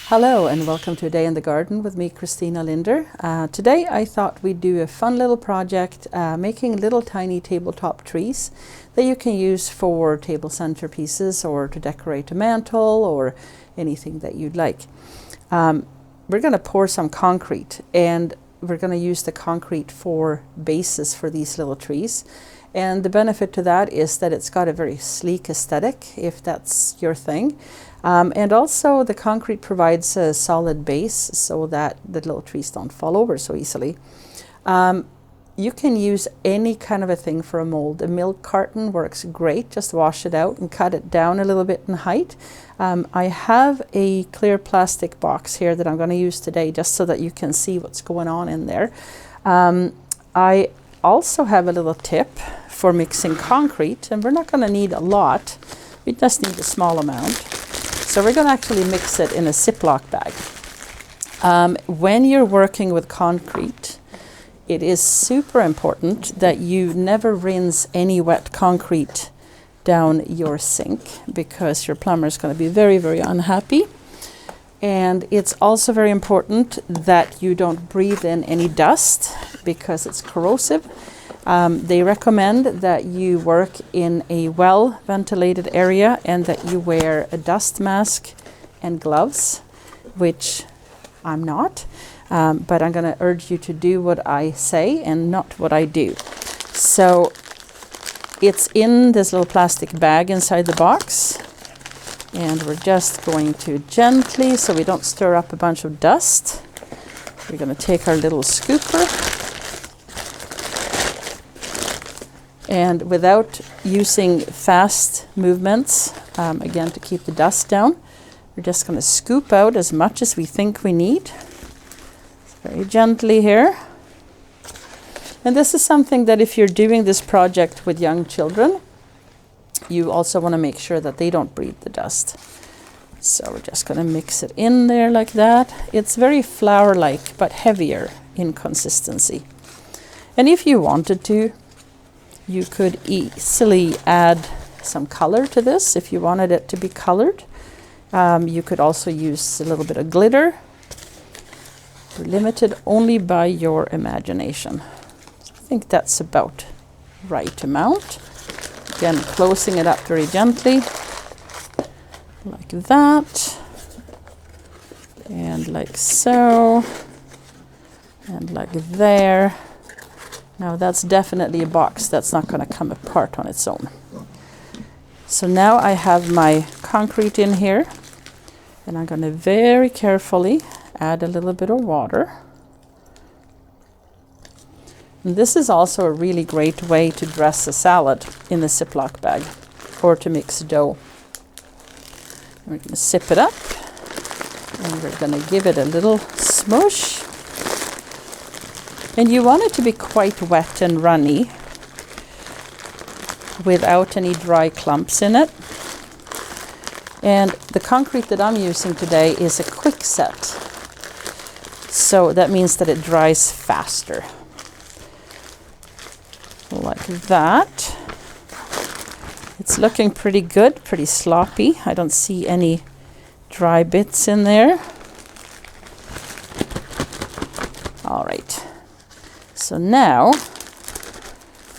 Hello and welcome to A Day in the Garden with me, Christina Linder. Today I thought we'd do a fun little project making little tiny tabletop trees that you can use for table centerpieces or to decorate a mantle or anything that you'd like. We're going to pour some concrete and we're going to use the concrete for bases for these little trees. And the benefit to that is that it's got a very sleek aesthetic, if that's your thing. And also the concrete provides a solid base so that the little trees don't fall over so easily. You can use any kind of a thing for a mold. A milk carton works great. Just wash it out and cut it down a little bit in height. I have a clear plastic box here that I'm going to use today just so that you can see what's going on in there. I also have a little tip for mixing concrete, and we're not going to need a lot. We just need a small amount. So we're going to actually mix it in a ziplock bag. When you're working with concrete, it is super important that you never rinse any wet concrete down your sink because your plumber is going to be very, very unhappy. And it's also very important that you don't breathe in any dust because it's corrosive. They recommend that you work in a well-ventilated area and that you wear a dust mask and gloves, which I'm not. But I'm going to urge you to do what I say and not what I do. So it's in this little plastic bag inside the box. And we're just going to gently, so we don't stir up a bunch of dust. We're going to take our little scooper. And without using fast movements, again to keep the dust down, we're just going to scoop out as much as we think we need. Very gently here. And this is something that if you're doing this project with young children, you also want to make sure that they don't breathe the dust. So we're just going to mix it in there like that. It's very flour-like, but heavier in consistency. And if you wanted to, you could easily add some color to this if you wanted it to be colored. You could also use a little bit of glitter. You're limited only by your imagination. So I think that's about right amount. Again, closing it up very gently, like that, and like so, and like there. Now that's definitely a box that's not going to come apart on its own. So now I have my concrete in here, and I'm going to very carefully add a little bit of water. And this is also a really great way to dress a salad in the Ziploc bag or to mix dough. And we're going to zip it up and we're going to give it a little smush. And you want it to be quite wet and runny without any dry clumps in it. And the concrete that I'm using today is a quick set. So that means that it dries faster. Like that. It's looking pretty good, pretty sloppy. I don't see any dry bits in there. All right. So now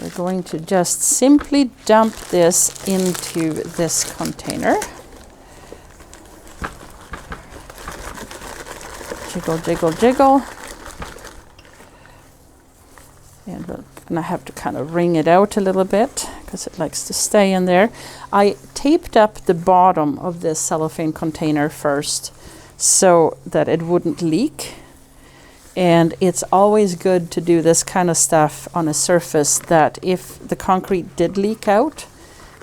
we're going to just simply dump this into this container. Jiggle, jiggle, jiggle. And we're going to have to kind of wring it out a little bit because it likes to stay in there. I taped up the bottom of this cellophane container first so that it wouldn't leak. And it's always good to do this kind of stuff on a surface that if the concrete did leak out,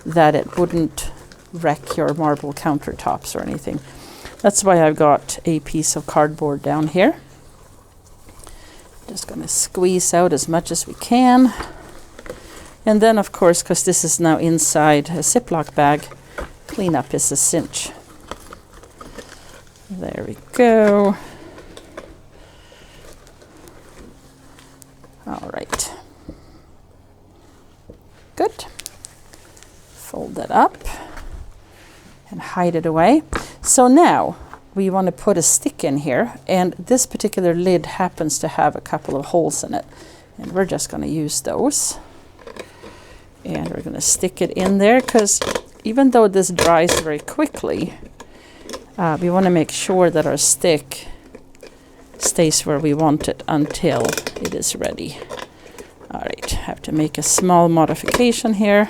that it wouldn't wreck your marble countertops or anything. That's why I've got a piece of cardboard down here. Just going to squeeze out as much as we can. And then, of course, because this is now inside a Ziploc bag, cleanup is a cinch. There we go. All right. Good. Fold that up and hide it away. So now we want to put a stick in here, and this particular lid happens to have a couple of holes in it, and we're just going to use those, and we're going to stick it in there, because even though this dries very quickly, we want to make sure that our stick stays where we want it until it is ready. All right, have to make a small modification here,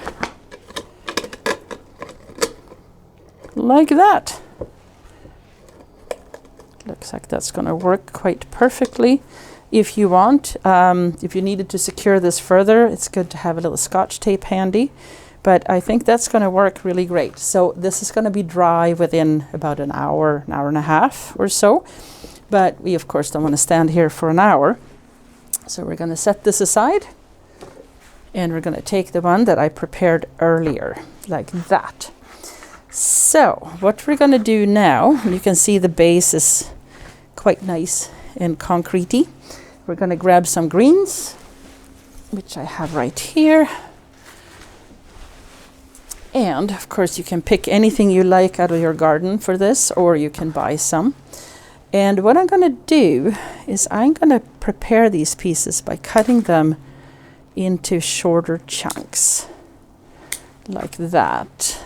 like that. Looks like that's going to work quite perfectly. If you want, if you needed to secure this further, it's good to have a little Scotch tape handy. But I think that's going to work really great. So this is going to be dry within about an hour and a half or so. But we, of course, don't want to stand here for an hour. So we're going to set this aside. And we're going to take the one that I prepared earlier, like that. So what we're going to do now, you can see the base is quite nice and concretey. We're going to grab some greens, which I have right here. And of course you can pick anything you like out of your garden for this, or you can buy some. And what I'm going to do is I'm going to prepare these pieces by cutting them into shorter chunks, like that.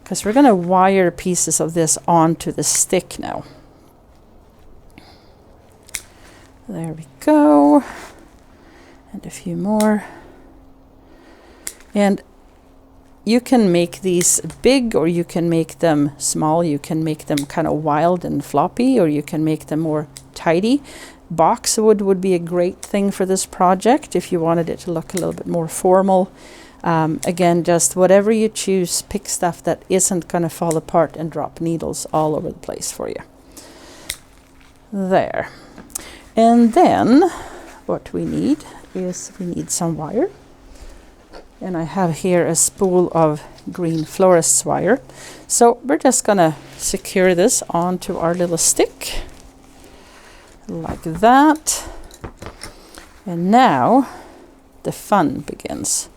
Because we're going to wire pieces of this onto the stick now. There we go. And a few more. And you can make these big, or you can make them small. You can make them kind of wild and floppy, or you can make them more tidy. Boxwood would be a great thing for this project if you wanted it to look a little bit more formal. Again, just whatever you choose, pick stuff that isn't going to fall apart and drop needles all over the place for you. There. And then what we need is we need some wire. And I have here a spool of green florist's wire. So we're just going to secure this onto our little stick, like that. And now the fun begins.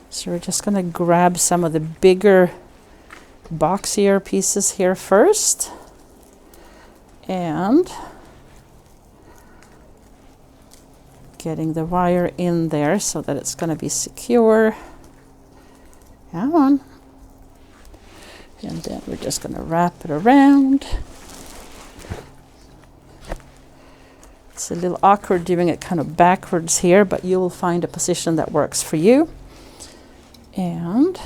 So we're just going to grab some of the bigger, boxier pieces here first. And getting the wire in there so that it's going to be secure. Come on. And then we're just going to wrap it around. It's a little awkward doing it kind of backwards here, but you will find a position that works for you. And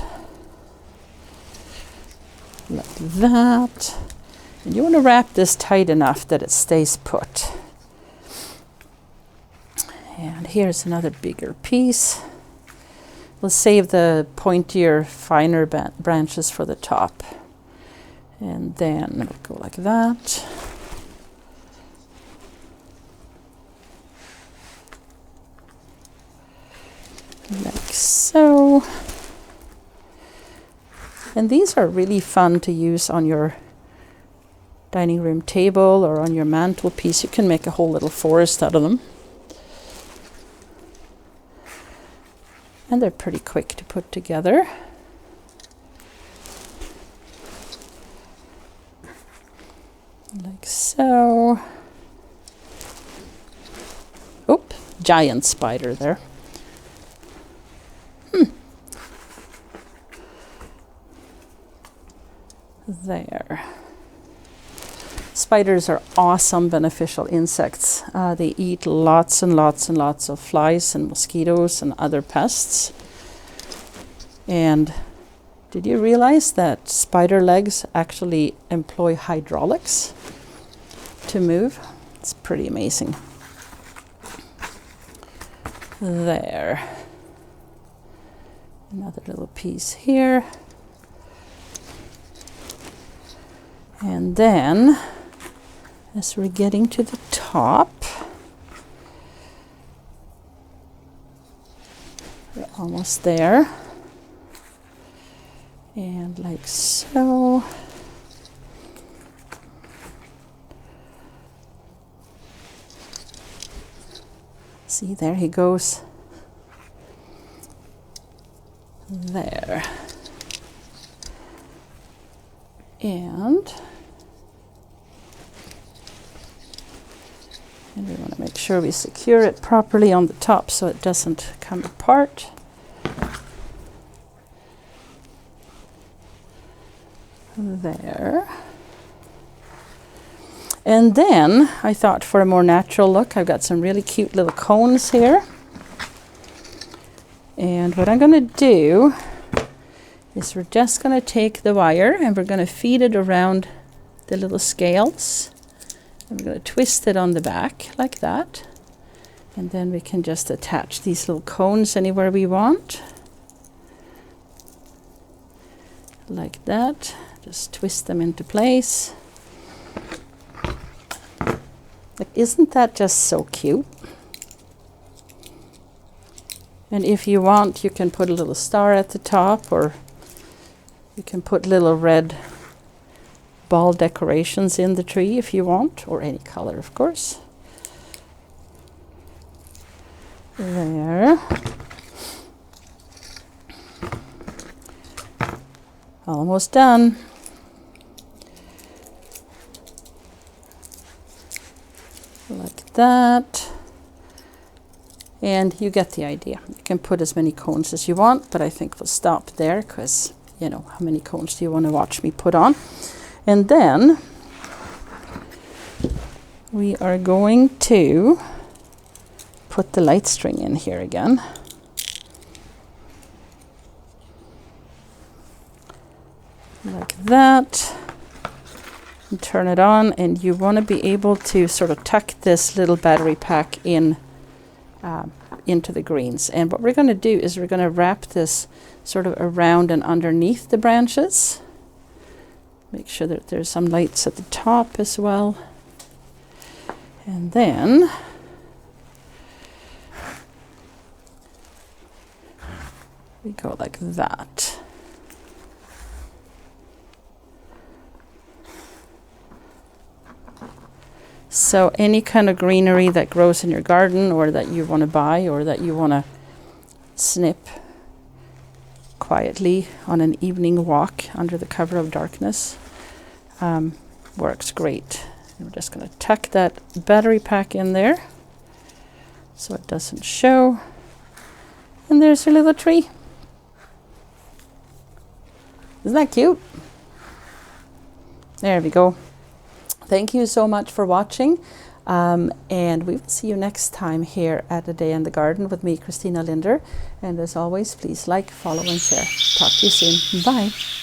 like that. And you want to wrap this tight enough that it stays put. And here's another bigger piece. We'll save the pointier, finer branches for the top. And then we'll go like that. Like so. And these are really fun to use on your dining room table or on your mantelpiece. You can make a whole little forest out of them. And they're pretty quick to put together. Like so. Oop, giant spider there. There. Spiders are awesome beneficial insects. They eat lots and lots and lots of flies and mosquitoes and other pests. And did you realize that spider legs actually employ hydraulics to move? It's pretty amazing. There. Another little piece here. And then, as we're getting to the top, we're almost there. And like so. See, there he goes. There. And And we want to make sure we secure it properly on the top so it doesn't come apart. There. And then I thought for a more natural look, I've got some really cute little cones here. And what I'm going to do is we're just going to take the wire and we're going to feed it around the little scales. And we're going to twist it on the back like that. And then we can just attach these little cones anywhere we want. Like that. Just twist them into place. Like, isn't that just so cute? And if you want, you can put a little star at the top, or you can put little red ball decorations in the tree if you want, or any color, of course. There. Almost done. Like that. And you get the idea. You can put as many cones as you want, but I think we'll stop there because, you know, how many cones do you want to watch me put on? And then we are going to put the light string in here again. Like that. And turn it on, and you want to be able to sort of tuck this little battery pack in into the greens. And what we're going to do is we're going to wrap this sort of around and underneath the branches. Make sure that there's some lights at the top as well. And then we go like that. So any kind of greenery that grows in your garden, or that you want to buy, or that you want to snip quietly on an evening walk under the cover of darkness, works great. And we're just going to tuck that battery pack in there so it doesn't show. And there's your little tree. Isn't that cute? There we go. Thank you so much for watching, and we will see you next time here at A Day in the Garden with me, Christina Linder. And as always, please like, follow, and share. Talk to you soon. Bye.